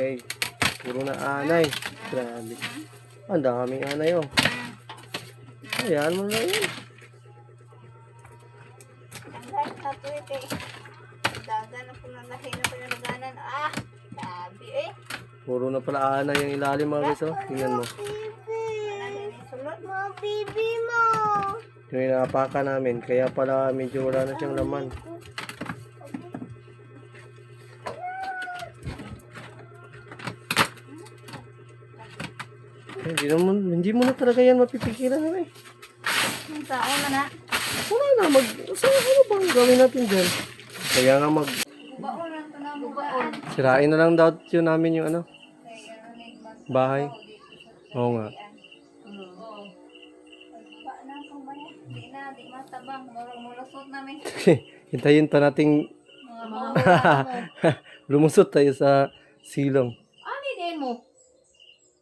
Okay. Puro na anay. Grabe. Ang daming anay oh. Ayan mo na yun. Ang sato ito eh. Daga na po na lahi na pinalaganan. Ah! Sabi eh. Puro na pala anay yung ilalim mga guys oh. Tingnan mo. Sulot mo, bibi mo. Yung inapaka namin. Kaya pala medyo wala na siyang laman. Hindi mo na talaga yan mapipigilan na eh. Ang tao na na. Wala na, ano bang gawin natin dyan? Kaya nga Baon lang ito na mo baon. sirain na lang daw yun namin yung ano, bahay. Oo nga. Di na, di matabang. Mulusot namin. Hintayin pa nating Mga baon. lumusot tayo sa silong. Ano din mo?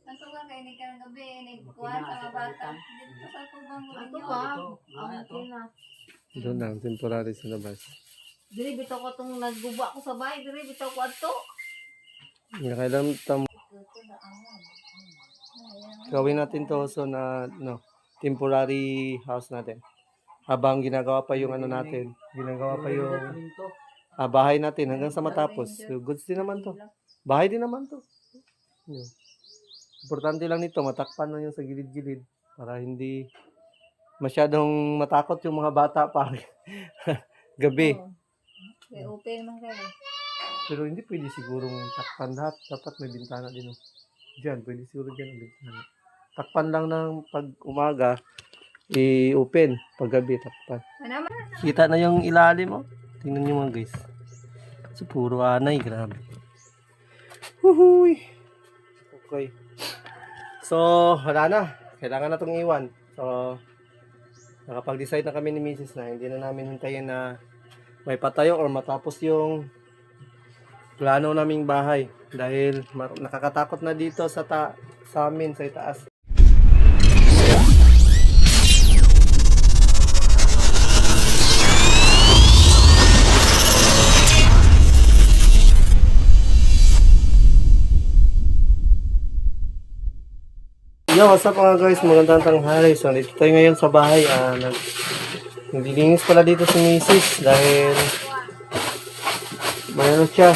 Nasuga kayo ni karang gabi. Nagkuhan sa mga bata. Dito sa tubang mo ninyo. Doon lang, temporary sa labas. Diri bitaw ko itong nagguba ko sa bahay. Diri bitaw ko ato. Kailan gawin natin to so na temporary house natin. Habang ginagawa pa yung ano natin, ginagawa pa yung bahay natin hanggang sa matapos. So, goods din naman to. Bahay din naman to. Yun. Importante lang nito, matakpan na yung sa gilid-gilid para hindi masyadong matakot yung mga bata pa gabi. Kaya open man kayo. Pero hindi pwede sigurong takpan lahat. Dapat may bintana din. Oh. Diyan, pwede siguro dyan ang bintana. Takpan lang ng pag umaga, i-open. Pag gabi, takpan. Kita na yung ilalim, oh. Tingnan nyo mga guys. So, puro anay, grabe. Huhuy! Okay. So, wala na. Kailangan na itong iwan. So, nakapag-decide na kami ni Mrs. na hindi na namin hintayin na may patayo or matapos yung plano naming bahay dahil nakakatakot na dito sa amin sa itaas. Yo, what's up mga guys? Magandang tanghali. So, dito tayo ngayon sa bahay. Naglilinis pala dito si Mrs. dahil mayroon siya.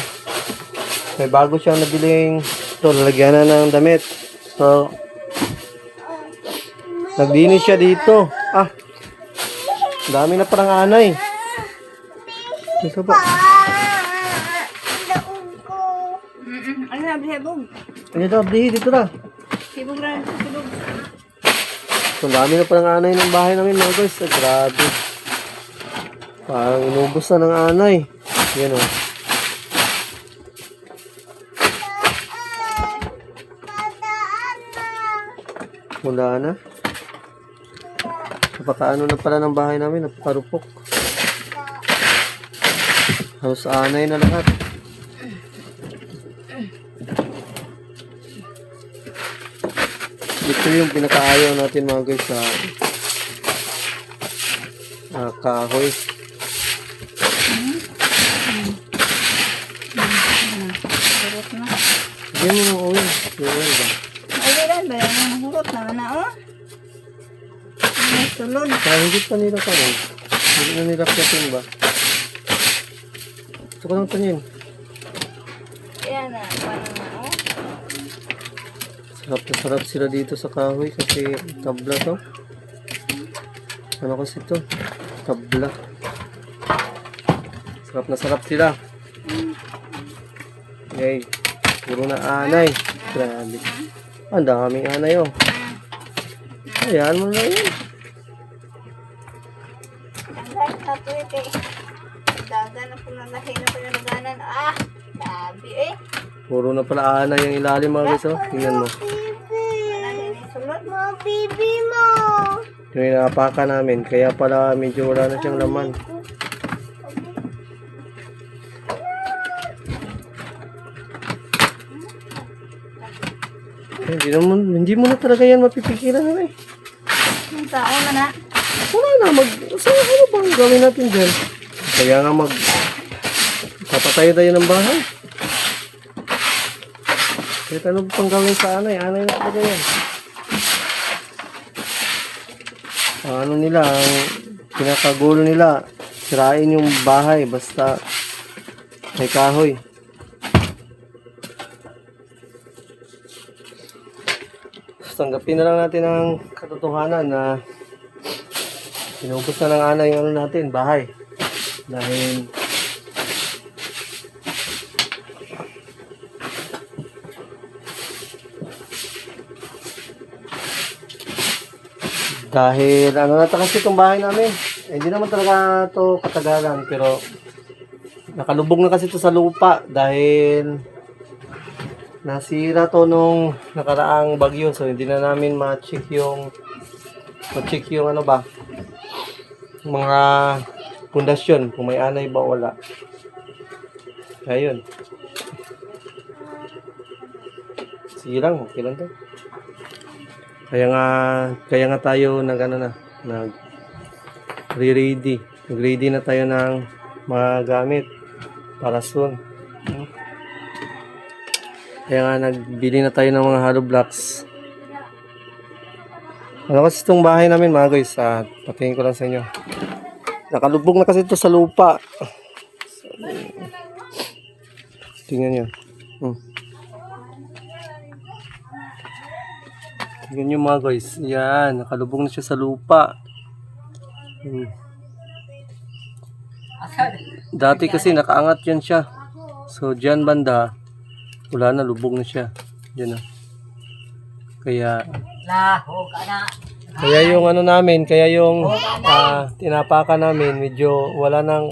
May bago siyang nabiling ito, lalagyan na ng damit. So, naglinis siya dito. Dami na parang anay. Ito ba? Ano na, bilibog? Ano ito, Abdi? Dito na. Sibog na, sibog. So, dami na parang anay ng bahay namin mga guys. Grabe. Parang inubos na ng anay. Yan o. Wala na. Napakaano na pala ng bahay namin. Napakarupok. Halos anay na lahat. Ito yung pinakaayaw natin mga guys sa kahoy. Hurot na. Hindi mo yung uwi. Aliran ba yan? Ang hurot na na, oh. May sulod. Kaya hindi pa nila ka rin. Hindi na nila katin ba? Gusto ko lang tanyin. Yan na, paano na, oh. Sarap na sarap sila dito sa kahoy kasi tabla to. Ano kasi to? Tabla. Sarap na sarap sila. Okay. Puro na anay. Grabe. Ang daming anay oh. Ayan mo na yun. Ang sato ito eh. Daga na po na lahi na pinalaganan. Ah! Sabi eh. Puro na pala anay yung ilalim mga guys oh. Tingnan mo. Sulot mo, bibi mo. Yung inapaka namin. Kaya pala medyo wala na siyang laman. Hindi mo na talaga yan mapipigilan na eh. Ang tao na na. Wala na, ano bang gawin natin dyan? Kaya nga papatayo tayo ng bahay. Kahit ano pang gawin sa anay na talaga yan. Ang ano nila, ang pinakagulo nila, sirain yung bahay basta may kahoy. Tanggapin na lang natin ang katotohanan na inubos na ng anay yung ano natin, bahay. Dahil ano na kasi itong bahay namin. Hindi naman talaga to katagalan pero nakalubog na kasi ito sa lupa dahil nasira to nung nakaraang bagyo, so hindi na namin ma-check yung ano ba, mga pundasyon kung may anay ba o wala. Kaya yun, sige lang, okay lang to. Kaya nga tayo nag ready na tayo ng mga gamit para soon. Kaya nga nagbili na tayo ng mga hollow blocks. Ano kasi itong bahay namin mga guys, patingin ko lang sa inyo. Nakalubog na kasi ito sa lupa. Tingnan nyo. Tingnan nyo mga guys. Yan, nakalubog na siya sa lupa. Dati kasi nakaangat yan siya. So dyan banda, wala na, lubog na siya. Diyan na. Kaya yung ano namin, tinapakan namin, medyo wala na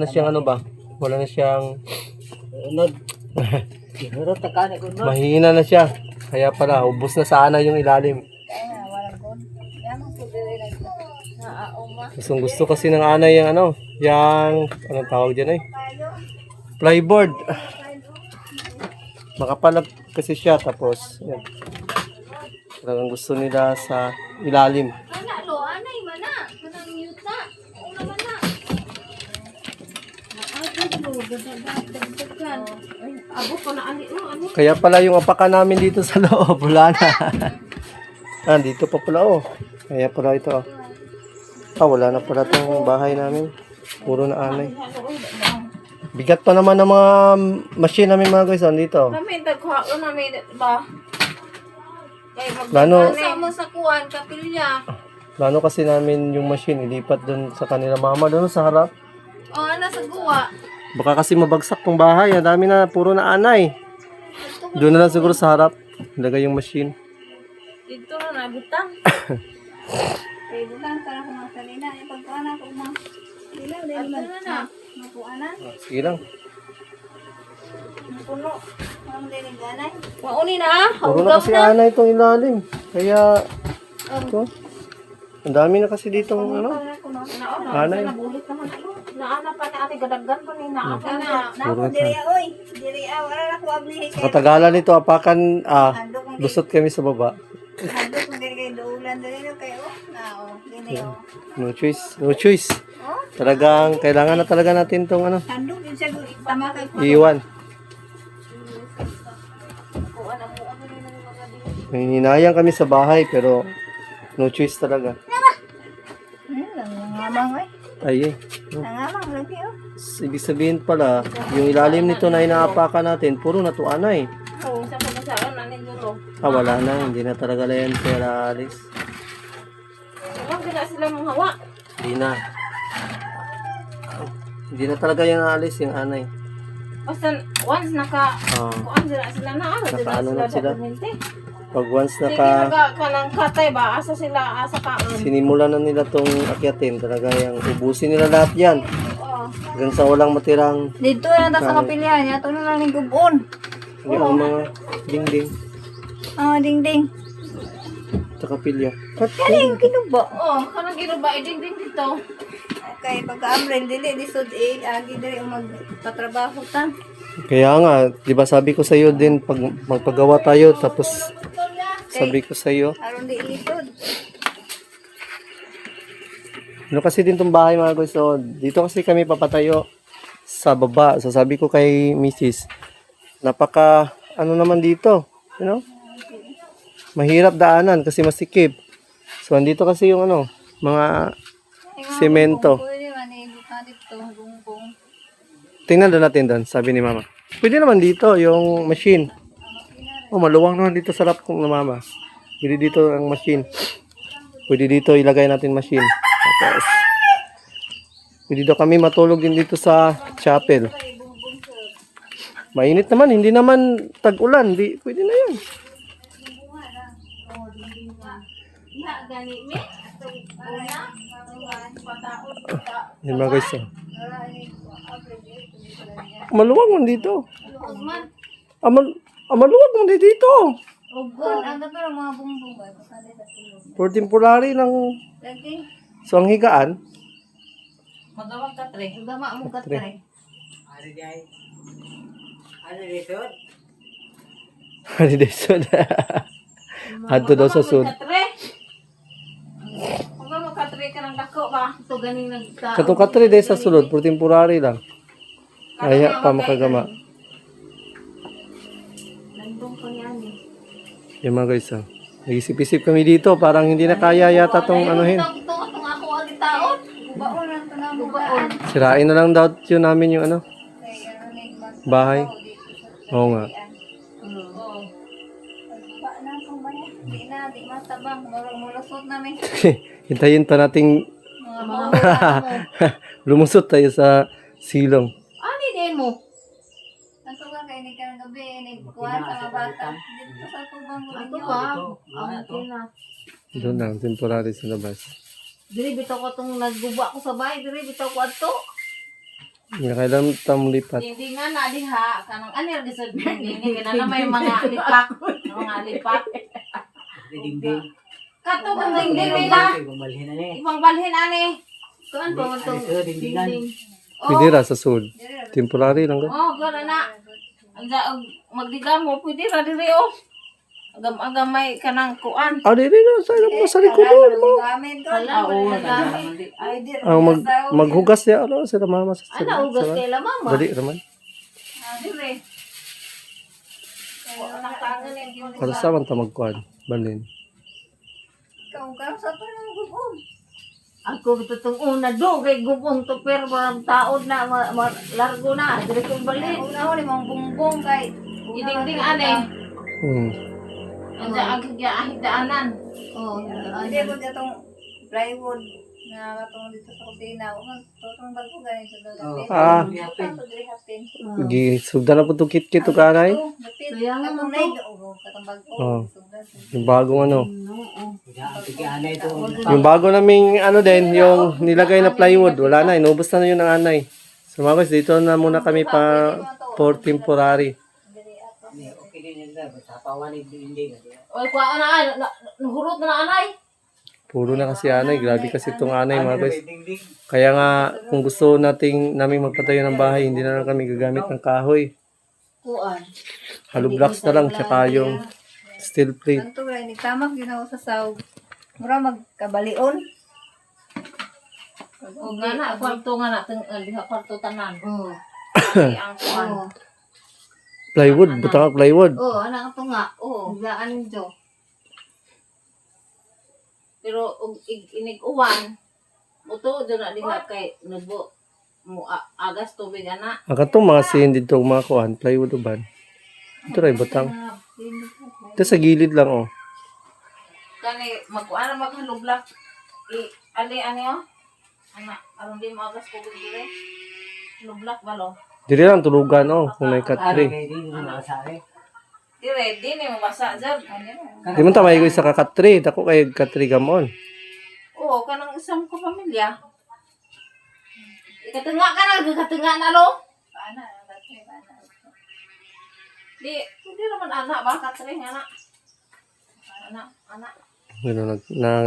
siyang ano ba? Wala na siyang mahina na siya. Kaya pala, ubos na sana yung ilalim. Gusto kasi ng anay yung anong tawag dyan plyboard. Makapalag kasi siya, tapos yan. Talagang gusto nila sa ilalim. Kaya pala yung apaka namin dito sa loob, wala na. Dito pa pala Kaya pala ito wala na pala itong bahay namin. Puro na anay. Bigat pa naman ng mga machine namin mga guys dito. Plano kasi namin yung machine ilipat doon sa kanila mama doon sa harap. Nasa guwa. Baka kasi mabagsak tong bahay. Ang dami na, puro na anay. Doon na lang siguro sa harap. Ilagay yung machine. Dito na nabutang. Butang para kung masalina. Yung pagkuhan ako mga ilaw. Dahil makuha na. Sige lang. Puno. Parang dinig anay. Mauni na Puro na kasi anay itong ilalim. Kaya ito. Ang dami na kasi dito anay. Nabulit naman ako. Naana pa na ate gadaggan pa ni naa. Puro na. Diri wala na ko abli. Sa katagalan nito, apakan, lusot kami sa baba. Handok mo diri kay doulan diri na kayo. Dini No choice. Talagang, kailangan na talaga natin itong handok din siya tama kay iwan. Hinayang kami sa bahay, pero no choice talaga. Nangamang nangamang lagi Ibig sabihin pala, yung ilalim nito na inaapakan natin, puro na to anay. sa pagkasaan nanin dulo. Wala na, hindi na talaga na yan pera alis. Wala na sila mong hawa. Hindi na talaga yung alis, yung anay. Basta once kuan sila na Nakaano na sila. Pag once kanang katay ba asa sila asa kaon. Sinimulan na nila tong akyatin, talaga yung ubusin nila lahat yan. Hanggang sa walang matirang Dito na ta sa kapilya niya, ito na lang yung gubon. yung mga dingding Dingding. sa kapilya. Kaling kinuba. Kanang kinuba dingding dito. Okay, pagka-amrel dili lisod agi diri magpatrabaho ta. Kaya nga, di ba sabi ko sa iyo din pag magpagawa tayo, tapos sabi ko sa iyo, Aron di lisod. kasi din tong bahay mga guys, so dito kasi kami papatayo sa baba. So sabi ko kay Mrs. napaka ano naman dito, you know? Mahirap daanan kasi masikip. So andito kasi yung ano, mga semento. Pwede man ibuka dito, bumbong. Tingnan doon natin doon, sabi ni Mama. Pwede naman dito yung machine. Oh, maluwang naman dito sa lap kong na Mama. Pwede dito ang machine. Pwede dito ilagay natin machine. Tapos pwede daw kami matulog din dito sa chapel. Mainit naman, hindi naman tag-ulan. Di, pwede na yun. Iha gani mi. Una, pataon Yan mga guys. Oh. Maluwag man dito. Usman. Maluwag man dito. Ugon, ang gato ng mga bumbong ba? Pasali sa silong. For temporary lang. Lagi. So ang higaan, Magawag ka tre. Gama mo ka Tre. tre. holiday soon. Adto daw sa sud. Huwag mo ka tre ka ng dako ba? Ito ganing nagtao. Katong katre day sa sulod, for temporary lang. Kaya pa makagama. Nandong ko yan eh. Yung mga guys, oh. Nag-isip-isip kami dito, parang hindi na kaya yata tong anuhin. Ito ako ang taon. Gubaon lang ito na gubaon. Sirain na lang daw yun namin yung ano, bahay. Oo nga. Oo. Ba na kung bayan. Di na, di matabang. Mulusot namin. Hintayin pa nating lumusot tayo sa silong. Ani din mo? Nasuga kayo ni ka ng gabi, nagkuhan sa mga bata. Dito sa kubang gulo nyo. Ang na. Doon lang, temporary sa labas. Diri bitaw ko itong nagguba ko sa bahay. Diri bitaw ko ato. Kailan tamo lipat? Hindi nga na diha. Kanang anir gisod hindi. Kaya na may mga lipak. Mga lipak. Kato kang dingding nila. Ibang balhin ani. Kuan pa man tong dingding. Pwede ra sa sud. Temporary lang. Oh, gana na. Anja magdiga mo pwede ra diri oh. Agam-agam may kanang kuan. Dili na sa likod mo. Oo, ay dir. Ang maghugas niya, ano, sila mama sa Ana ugas kay la mama. Dali naman. Dire. Oh, anak tangan yung Para sa man ta magkuhan, balin. Ikaw sa to ng gubon. Ako ito itong una do, kay gubon to pero parang taon na, largo na, dire kong balik. Una ko ni mong bumbong kay, iding-ding ane. Anja ang daanan. Oo, hindi ko itong plywood na katong dito sa kusina. Totong bago ganyan sa dagat. Sugda na po itong kit-kit o kanay. Katong naid, katong bago. Yung bagong ano. Yung bago naming ano din, yung nilagay na plywood, wala na, inubos na yun ng anay. So mga guys, dito na muna kami pa for temporary. Oy, kuha na, nahurot na anay. Puro na kasi anay, grabe kasi itong anay mga guys. Kaya nga, kung gusto namin magpatayo ng bahay, hindi na lang kami gagamit ng kahoy. Kuan. Hollow blocks na lang, tsaka yung steel plate. Kanto ra ni tamak ginawa sa sawg. Mura magkabalion. O gana kwarto nga natin diha kwarto tanan. Oo. Ang kuan. Plywood, butang plywood. Oo, anak to nga. Oo, gaan jo. Pero og inig-uwan, muto do na diha kay nubo mo agas tubig ana. Ang katong mga sin dito, mga kuhan, plywood uban. Ito rin, butang. Ito sa gilid lang, oh. Kani magkuan na maghalublak. Ali oh. Ana, aron din mo agas tubig dire. Lublak balo. Dili lang tulugan, oh, kung may katri. Dire, di ni mabasa dyan. Di man tamay ko isa ka katri, dako kay katri gamon. Oo, kanang isang ko pamilya. Ikatunga ka na, katunga na lo. Paana, Di, hindi naman anak ba? Katring, anak. Anak.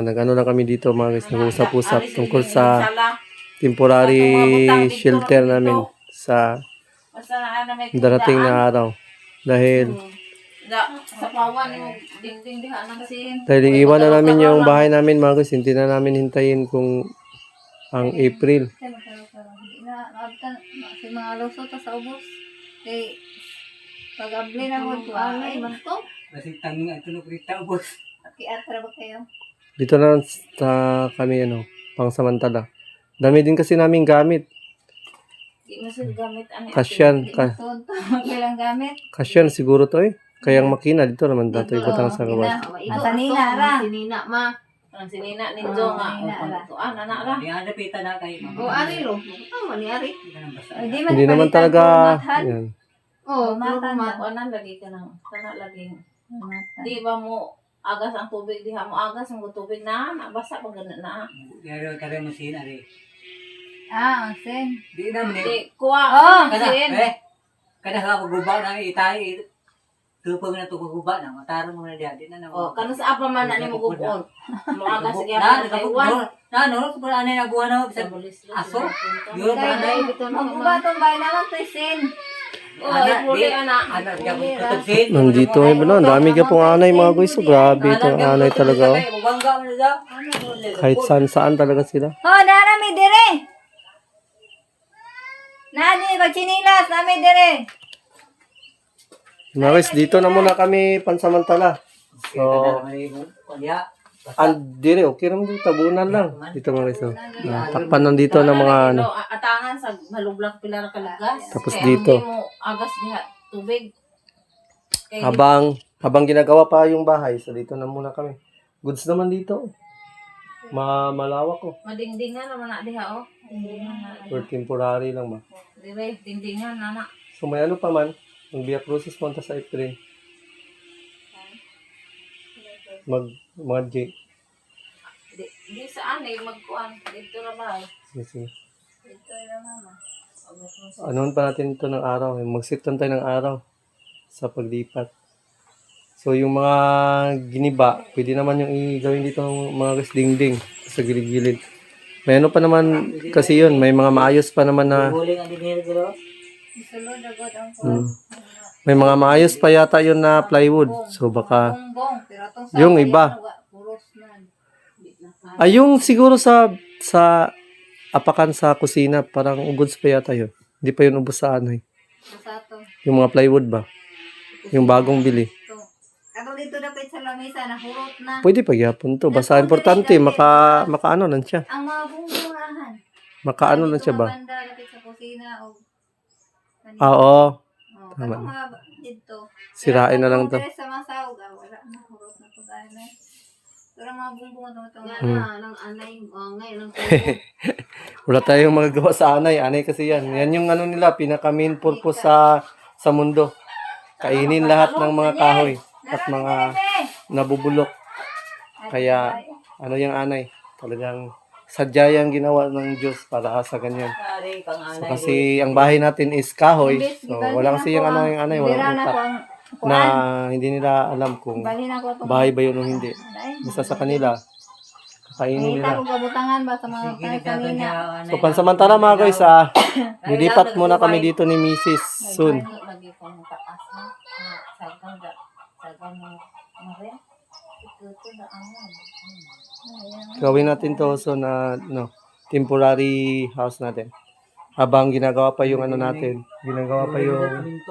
Nag-ano lang kami dito mga guys, nag-usap-usap tungkol sa temporary shelter namin sa darating na araw. Dahil sa pawan yung dingding diha ng sin. dahil iiwan na namin yung bahay namin mga guys, hindi na namin hintayin kung ang April. Si mga luso ta sa ubos. Kay Pag-abli na mo to. Ay, man to. Kasi tanging ang tulog rita, boss. Kiatra ba kayo? Dito na sa kami pangsamantala. Dami din kasi namin gamit. Di mo sila gamit ang Kasyan, Tonto. Kailang gamit. kasyan siguro to eh. Kayang makina dito naman dato ibutang sa gawas. Asa Nina ra. Sinina ma. Ang sinina ni Jo nga. Tuan anak ra. Di ada pita na kayo. O ari ro. Tama ni ari. Hindi Hindi naman talaga yan. Oh, mata na. anan lagi ka na. Kana lagi. Di ba mo agas ang tubig diha mo agas ang tubig na nabasa pag ganun na. Pero kada masin ari. Ah, sen. Di na man Di kuha. Oh, Kada sin. kada ka guba na itay. Tupag na to guba na mataro mo na diha. Di na na. Oh, kana sa apa man na ni mo gubon. Mo agas sige Na apa kay Juan. no, ko anay na buwan na bisag aso. Yun ba na? Magbubatong bay naman to sen. Oh, huli anak. Ana diha ko tutugsin. Nandito ay ba dami ka pong anay mga guys. So, grabe itong anay talaga. Oh. Bangga mo na daw. Kahit saan talaga sila. Oh, narami dire. Nani ba chinilas nami dire. Mga guys, dito na muna kami pansamantala. So, dire, okay naman dito. Tabunan lang. Dito mga guys. Takpan nandito ng mga ano. Atangan sa malublak pila ra kalagas. Tapos Kaya dito. hindi mo agas diha tubig. Kaya Habang ginagawa pa yung bahay, so dito na muna kami. Goods naman dito. Malawak ko. madingdingan naman na diha oh. Dingdingan na. For temporary lang ba. Dire, dingdingan na. So may ano pa man, ang Via Crucis punta sa April. Mga J. Di saan eh, magkuhan. Dito na ba? Sige. Dito na mama. Anoon pa natin ito ng araw. Mag-sit lang tayo ng araw sa paglipat. So yung mga giniba, pwede naman yung gawin dito ng mga dingding sa gilid-gilid. May ano pa naman kasi yun, may mga maayos pa naman na Huling ang dinero ko. Sulod agad ang may mga maayos pa yata yun na plywood. So baka bongbong. Pero itong yung iba. puros na. Ay, yung siguro sa apakan sa kusina, parang ugods pa yata yun. Hindi pa yun ubos sa ano eh. Sa to. Yung mga plywood ba? Yung bagong bili. Ato dito dapat sa lamesa na hurot na. Pwede pa gyapon to. Basta importante, makaano lang siya. Ang mga bungbungahan. Makaano lang siya ba? Banda dapat sa kusina o Oo. oh, Tama. ano mga dito. Sirain na lang to. Pero sa masawag, wala na hurot na to gana. Pero mga bungbungan to Nga Hmm. na, ng anay, ngayon ang Wala tayong magagawa sa anay. Anay kasi yan. Yan yung ano nila, pinaka main purpose sa mundo. Kainin lahat ng mga kahoy at mga nabubulok. Kaya, ano yung anay? Talagang sadya yung ginawa ng Diyos para sa ganyan. Ari kang So, anay. kasi ang bahay natin is kahoy. So, wala kasi yung ano yung anay, walang utak na hindi nila alam kung Bali na ko itong bahay ba yun o hindi. Basta sa kanila, kakainin Kita nila. ko kabutangan ba sa mga kanina. So, pansamantala mga guys, nilipat muna kami dito ni Mrs. soon. lagi ko ng taas na. Sagang mo mare. Ito na ang Gawin natin to so na temporary house natin. Habang ginagawa pa yung ano natin, ginagawa pa yung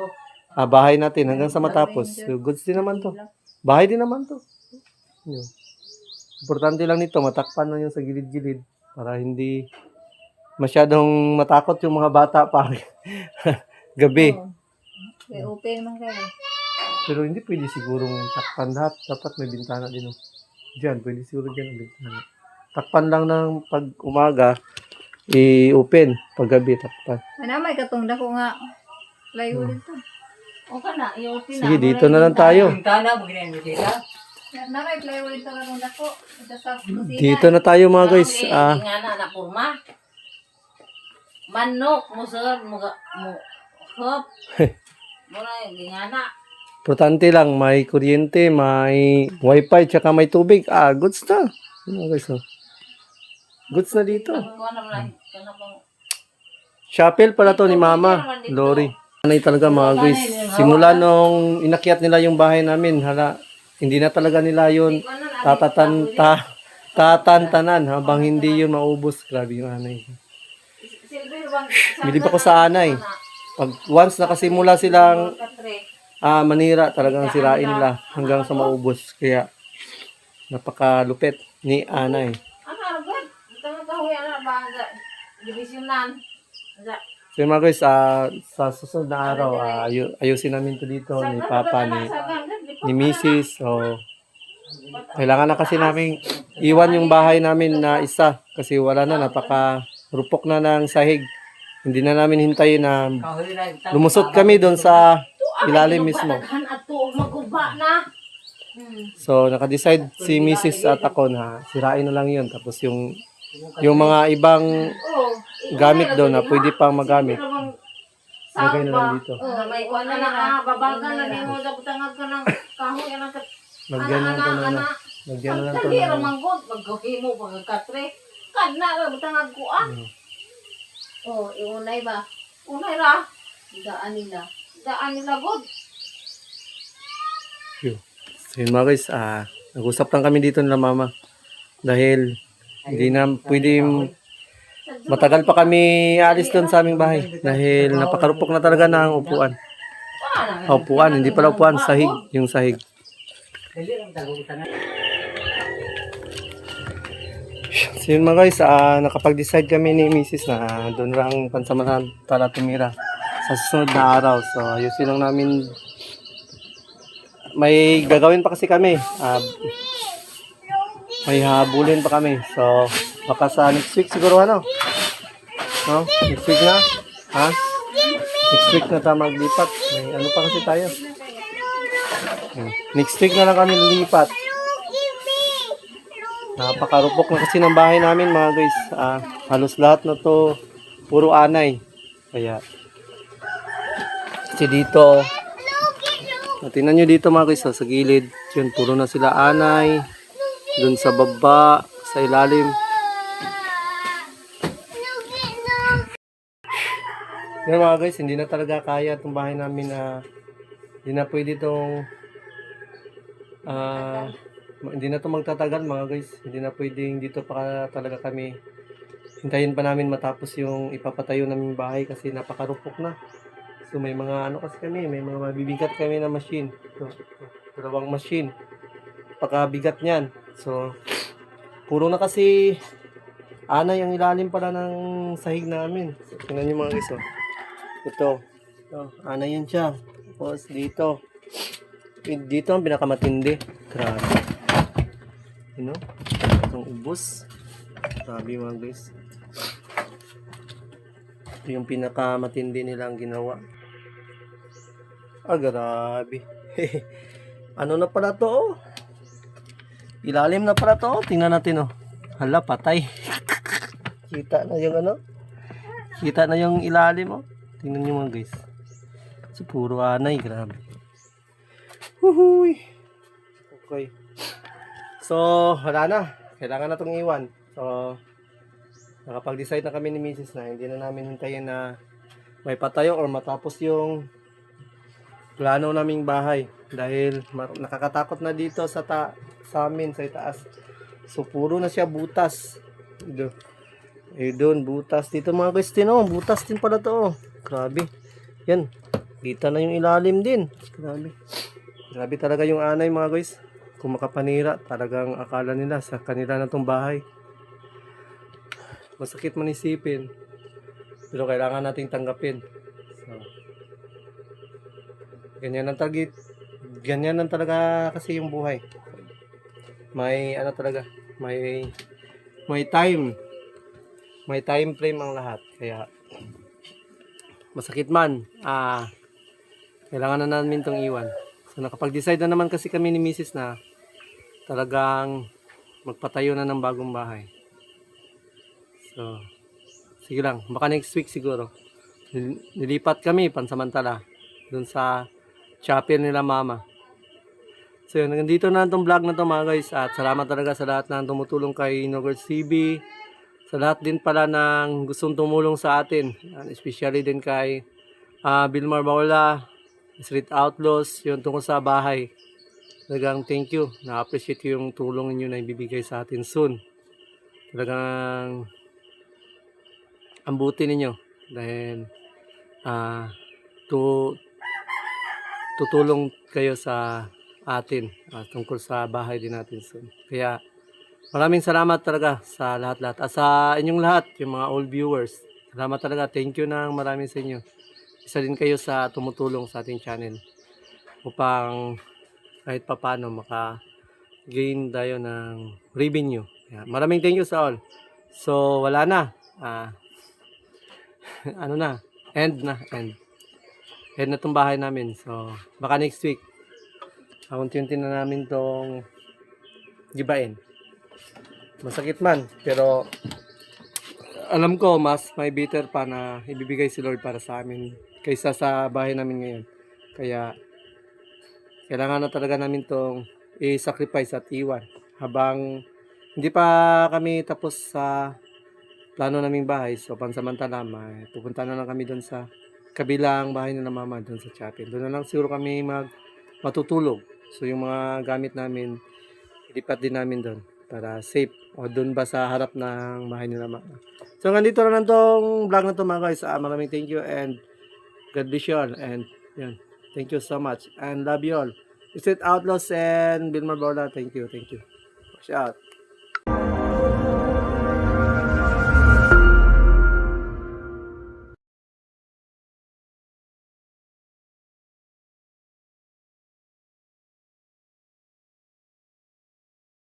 bahay natin hanggang sa matapos. So, goods din naman to. Bahay din naman to. Yun. Importante lang nito, matakpan lang yung sa gilid-gilid para hindi masyadong matakot yung mga bata pa gabi. Okay, open man kayo. Pero hindi pwede sigurong takpan lahat. Dapat may bintana din. Diyan, pwede siguro dyan ang bintana. Takpan lang ng pag umaga, i-open. Pag gabi, takpan. Ano may katungda ko nga. Plywood ito. O ka na, i-open na. Sige, dito na lang tayo. Bintana mo ginayin mo sila. Na may plywood ito katungda ko. Ito sa kusina. Dito na tayo mga guys. Nga na purma. Manok mo sir, mo hop. Mura gingana. Importante lang, may kuryente, may wifi, tsaka may tubig. Goods na. Ano guys, goods na dito. Kuha na lang kana bang Chapel pala to ni Mama, Lori. Anay talaga mga guys. Simula nung inakyat nila yung bahay namin, hindi na talaga nila yun tatantanan habang hindi yun maubos. Grabe yung anay. silbi bang Bilib ako sa anay. Pag once nakasimula silang manira, talagang sirain nila hanggang sa maubos. Kaya napakalupit ni Anay. Ano, agad? Ito nga kahoy, ano ba? Divisionan. So yun mga guys, sa susunod na araw, ayusin namin to dito ni Papa, ni Mrs. So, kailangan na kasi namin iwan yung bahay namin na isa kasi wala na, napaka-rupok na ng sahig. Hindi na namin hintayin na lumusot kami doon sa ilalim mismo. At tuog maguba na. So, naka-decide si Mrs. at ako na sirain na lang yun. Tapos yung mga ibang gamit doon na pwede pang magamit, lagay na lang dito. May kuha na na, babagan na din mo, dabutangag ka ng kahoy, anak ka. Lagyan na lang to na. Lagyan na lang to Dali na. ra manggod, magkahimo pagkatre. Kana ra butangag ko ah. Oh, iunay ba? Unay ra, Daan nila. daan nila god. Yun. So yun mga guys, nag-usap lang kami dito nila mama. Dahil hindi na pwede matagal pa kami alis doon sa aming bahay. Dahil napakarupok na talaga ng upuan. Upuan, hindi pala upuan, sahig. Yung sahig. So yun mga guys, nakapag-decide kami ni Mrs. na doon lang pansamantala tumira sa susunod na araw. So ayusin lang namin. May gagawin pa kasi kami. May habulin pa kami. So baka sa next week siguro ano? No? Next week na? Ha? Next week na tayo maglipat. May ano pa kasi tayo. Next week na lang kami lilipat. Napakarupok na kasi ng bahay namin mga guys. Halos lahat na to puro anay. Kaya kasi dito, tingnan nyo dito mga guys, sa gilid. Yun, puro na sila anay. Dun sa baba, sa ilalim. Yan mga guys, hindi na talaga kaya itong bahay namin na hindi na pwede itong hindi na ito magtatagal mga guys. Hindi na pwedeng dito pa talaga kami. Hintayin pa namin matapos yung ipapatayo namin bahay kasi napakarupok na. So may mga ano kasi kami, may mga mabibigat kami na machine. So, dalawang machine. Pagkabigat niyan. So puro na kasi anay ang ilalim pala ng sahig namin. So, tingnan niyo mga guys. Ito. Anay yun siya. Tapos dito. Dito ang pinakamatindi. Grabe. You know? Itong ubos. Grabe mga guys. Ito yung pinakamatindi nilang ginawa. Grabe. Ano na pala to? Ilalim na pala to. Tingnan natin Hala, patay. Kita na yung ano? Kita na yung ilalim Tingnan nyo mga guys. So, puro anay. Grabe. Huhuy. Okay. So, wala na. Kailangan na itong iwan. So, nakapag-decide na kami ni Mrs. na hindi na namin hintayin na may patayo or matapos yung plano naming bahay. Dahil nakakatakot na dito sa amin, sa itaas. So, puro na siya butas. Doon, butas. Dito mga guys, butas din pala to. Grabe. Yan. Kita na yung ilalim din. Grabe. Grabe talaga yung anay mga guys. Kung makapanira, talagang akala nila sa kanila na tong bahay. Masakit man isipin. Pero kailangan nating tanggapin. So, ganyan ang target. Ganyan ang talaga kasi yung buhay. May ano talaga, may time. May time frame ang lahat. Kaya masakit man, kailangan na namin itong iwan. So nakapag-decide na naman kasi kami ni Mrs. na talagang magpatayo na ng bagong bahay. So sige lang, baka next week siguro. Nilipat kami pansamantala dun sa chapel nila mama. So yun, nandito na itong vlog na to mga guys. At salamat talaga sa lahat na tumutulong kay Inogurt CB. Sa lahat din pala ng gustong tumulong sa atin. Especially din kay Bilmar Baula, Street Outlaws, yung tungkol sa bahay. Talagang thank you. Na-appreciate yung tulong niyo na ibibigay sa atin soon. Talagang ambutin ninyo. Dahil tutulong kayo sa atin tungkol sa bahay din natin soon. Kaya maraming salamat talaga sa lahat-lahat. At sa inyong lahat, yung mga old viewers, salamat talaga. Thank you ng marami sa inyo. Isa din kayo sa tumutulong sa ating channel upang kahit papano maka-gain tayo ng revenue. Kaya maraming thank you sa all. So, wala na. Ano na? End na. End na tong bahay namin. So, baka next week, unti-unti na namin tong gibain. Masakit man, pero alam ko mas may bitter pa na ibibigay si Lord para sa amin kaysa sa bahay namin ngayon. Kaya, kailangan na talaga namin tong i-sacrifice at iwan. Habang hindi pa kami tapos sa plano naming bahay, so pansamantala, pupunta na lang kami doon sa kabilang bahay na mama, doon sa chapel. Doon na lang siguro kami matutulog. So yung mga gamit namin, ilipat din namin doon para safe. O doon ba sa harap ng bahay nila mama. So nandito na lang tong vlog na to mga guys. Maraming thank you and God bless you all. And yan, thank you so much and love you all. It's it Outlaws and Bilmar Borla. Thank you. Watch out.